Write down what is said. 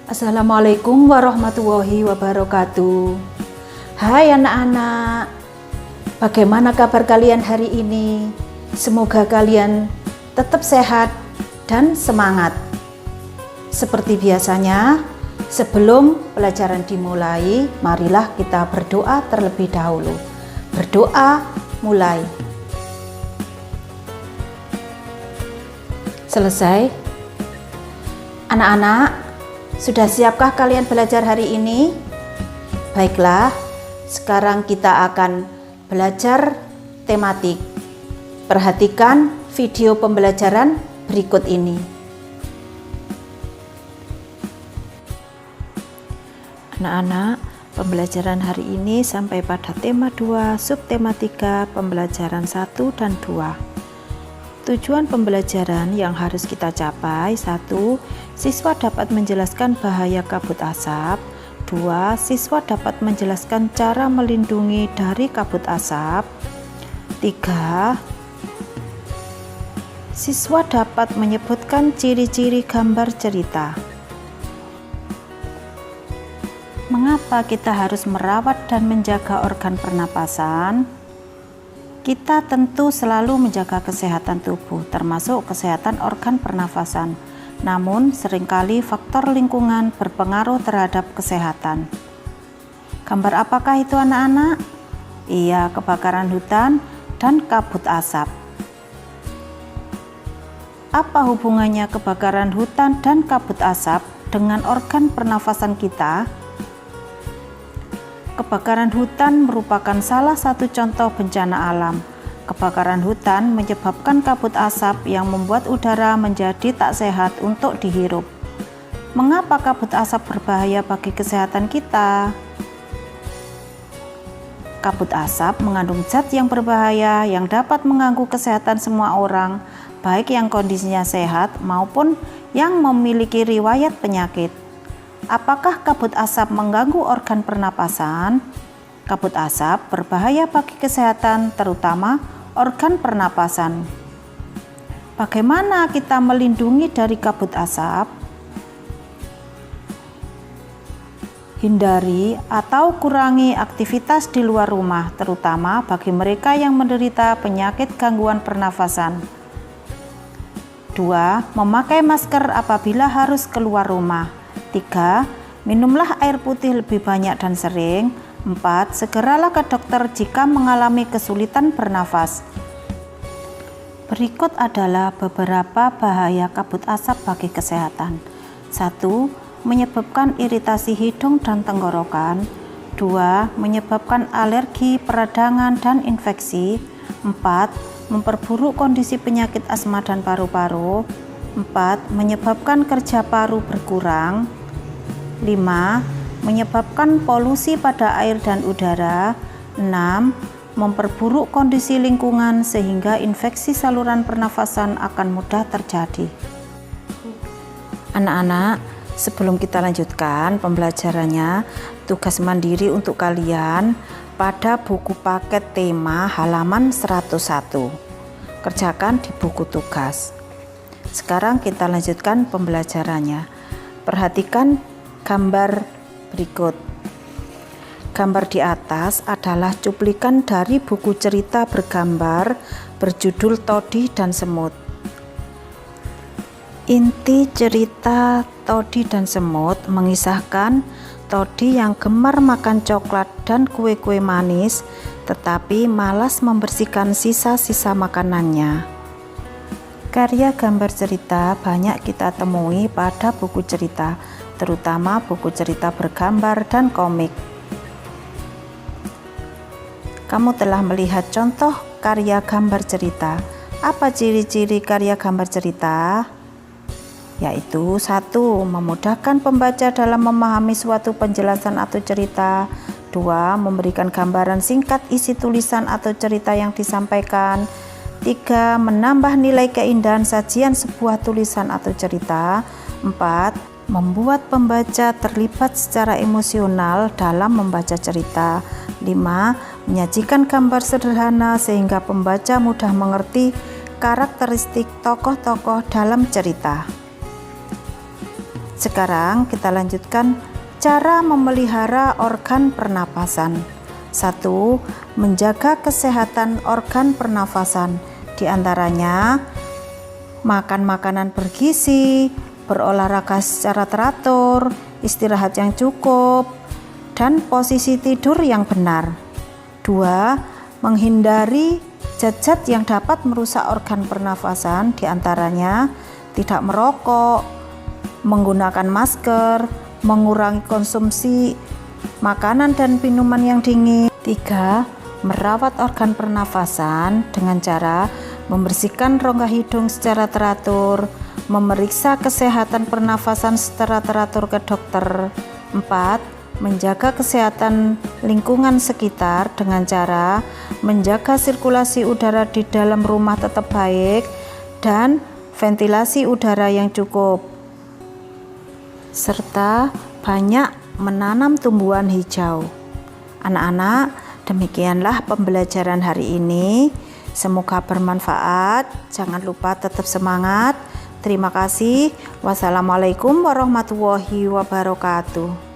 Assalamualaikum warahmatullahi wabarakatuh. Hai anak-anak, bagaimana kabar kalian hari ini? Semoga kalian tetap sehat dan semangat. Seperti biasanya, sebelum pelajaran dimulai, marilah kita berdoa terlebih dahulu. Berdoa mulai. Selesai. Anak-anak, sudah siapkah kalian belajar hari ini? Baiklah, sekarang kita akan belajar tematik. Perhatikan video pembelajaran berikut ini. Anak-anak, pembelajaran hari ini sampai pada tema 2, subtema 3, pembelajaran 1 dan 2. Tujuan pembelajaran yang harus kita capai: 1. Siswa dapat menjelaskan bahaya kabut asap. 2. Siswa dapat menjelaskan cara melindungi dari kabut asap. 3. Siswa dapat menyebutkan ciri-ciri gambar cerita. Mengapa kita harus merawat dan menjaga organ pernapasan? Kita tentu selalu menjaga kesehatan tubuh, termasuk kesehatan organ pernafasan. Namun, seringkali faktor lingkungan berpengaruh terhadap kesehatan. Gambar apakah itu anak-anak? Iya, kebakaran hutan dan kabut asap. Apa hubungannya kebakaran hutan dan kabut asap dengan organ pernafasan kita? Kebakaran hutan merupakan salah satu contoh bencana alam. Kebakaran hutan menyebabkan kabut asap yang membuat udara menjadi tak sehat untuk dihirup. Mengapa kabut asap berbahaya bagi kesehatan kita? Kabut asap mengandung zat yang berbahaya yang dapat mengganggu kesehatan semua orang, baik yang kondisinya sehat maupun yang memiliki riwayat penyakit. Apakah kabut asap mengganggu organ pernapasan? Kabut asap berbahaya bagi kesehatan, terutama organ pernapasan. Bagaimana kita melindungi dari kabut asap? Hindari atau kurangi aktivitas di luar rumah, terutama bagi mereka yang menderita penyakit gangguan pernafasan. 2. Memakai masker apabila harus keluar rumah. 3. Minumlah air putih lebih banyak dan sering. 4. Segeralah ke dokter jika mengalami kesulitan bernafas. Berikut adalah beberapa bahaya kabut asap bagi kesehatan. 1. Menyebabkan iritasi hidung dan tenggorokan. 2. Menyebabkan alergi, peradangan, dan infeksi. 4. Memperburuk kondisi penyakit asma dan paru-paru. 4. Menyebabkan kerja paru berkurang. 5. Menyebabkan polusi pada air dan udara. 6. Memperburuk kondisi lingkungan sehingga infeksi saluran pernafasan akan mudah terjadi. Anak-anak, sebelum kita lanjutkan pembelajarannya, tugas mandiri untuk kalian pada buku paket tema halaman 101. Kerjakan di buku tugas. Sekarang kita lanjutkan pembelajarannya. Perhatikan gambar berikut. Gambar di atas adalah cuplikan dari buku cerita bergambar berjudul Todi dan Semut. Inti cerita Todi dan Semut mengisahkan Todi yang gemar makan coklat dan kue-kue manis, tetapi malas membersihkan sisa-sisa makanannya. Karya gambar cerita banyak kita temui pada buku cerita, terutama buku cerita bergambar dan komik. Kamu telah melihat contoh karya gambar cerita. Apa ciri-ciri karya gambar cerita? Yaitu 1. Memudahkan pembaca dalam memahami suatu penjelasan atau cerita. 2. Memberikan gambaran singkat isi tulisan atau cerita yang disampaikan. 3. Menambah nilai keindahan sajian sebuah tulisan atau cerita. 4. Membuat pembaca terlibat secara emosional dalam membaca cerita. 5. Menyajikan gambar sederhana sehingga pembaca mudah mengerti karakteristik tokoh-tokoh dalam cerita. Sekarang kita lanjutkan cara memelihara organ pernapasan. 1. Menjaga kesehatan organ pernafasan, diantaranya makan makanan bergizi, berolahraga secara teratur, istirahat yang cukup, dan posisi tidur yang benar. 2. Menghindari zat-zat yang dapat merusak organ pernafasan, diantaranya tidak merokok, menggunakan masker, mengurangi konsumsi makanan dan minuman yang dingin. 3. Merawat organ pernafasan dengan cara membersihkan rongga hidung secara teratur, memeriksa kesehatan pernafasan secara teratur ke dokter. 4. Menjaga kesehatan lingkungan sekitar dengan cara menjaga sirkulasi udara di dalam rumah tetap baik dan ventilasi udara yang cukup, serta banyak menanam tumbuhan hijau. Anak-anak, demikianlah pembelajaran hari ini. Semoga bermanfaat. Jangan lupa tetap semangat. Terima kasih. Wassalamualaikum warahmatullahi wabarakatuh.